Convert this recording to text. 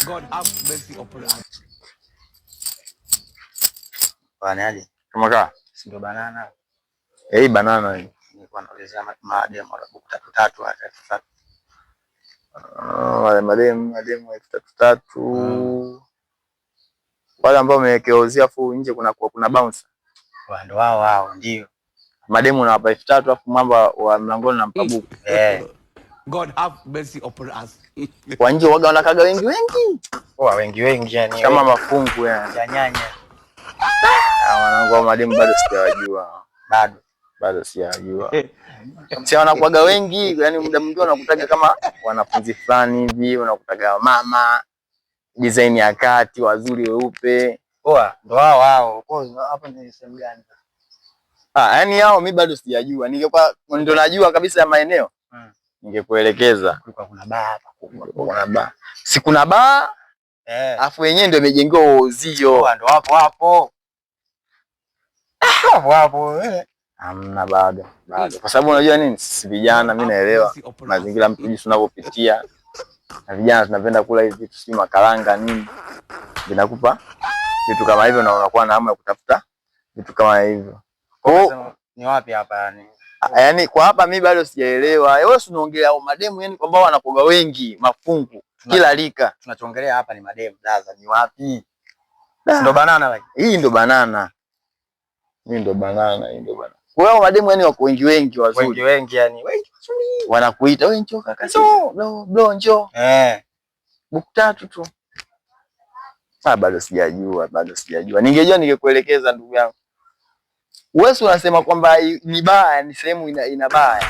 God have mercy upon us. Wanaje? Kama kaa? Si ndo banana. Hii banana hii. Nilikuwa naulizia madem wala buku tatu hata sasa. Wale madem 3 wale ambao wamewekeozia afu nje kuna bouncer. Ndo wao ndio. Mademu unawapa 3 afu mwamba wa mlangoni na mpabuku. God have mercy upon us. Kwa nje waga wanakaga wengi. Wengi yani. Kama mafungu yani. Ya nyanya. Wanangu wa mademu bado sijawajua. Bado sijawajua. Si wanakuaga wengi, yani muda mwingine unakutaga kama wanafunzi fulani hivi, unakutaga mama design ya kati, wazuri weupe. Ndo wao. Kwa hapo ni sehemu gani? Yani hao mimi bado sijajua. Ningekuwa ndo najua kabisa ya maeneo. Ningekuelekeza. Kuna baa hapa. Kuna baa. Si kuna baa? Afu wenyewe ndio imejengewa uzio. Ndo hapo. Hapo. Hamna bado. Kwa sababu unajua nini? Sisi vijana mimi naelewa mazingira mtu tunavyopitia. Na vijana tunapenda kula hivi vitu si makaranga nini. Vinakupa vitu kama hivyo na unakuwa na hamu ya kutafuta vitu kama hivyo. Ni wapi hapa yani? Yaani kwa hapa mimi bado sijaelewa. Wewe unaongelea mademu yani kwamba wanakoga wengi, mafungu, kila lika. Tunachoongelea hapa ni mademu. Daza ni wapi? Ndo banana like. Hii ndo banana. Kwa hiyo mademu yani wako wengi wazuri. Wengi yani. Wengi wazuri. Wanakuita, "Wewe njoo kaka." Bro njoo. Buku 3 tu. Bado sijajua. Ningejua ningekuelekeza ndugu yangu. Wewe unasema kwamba ni baa, ni sehemu ina baa.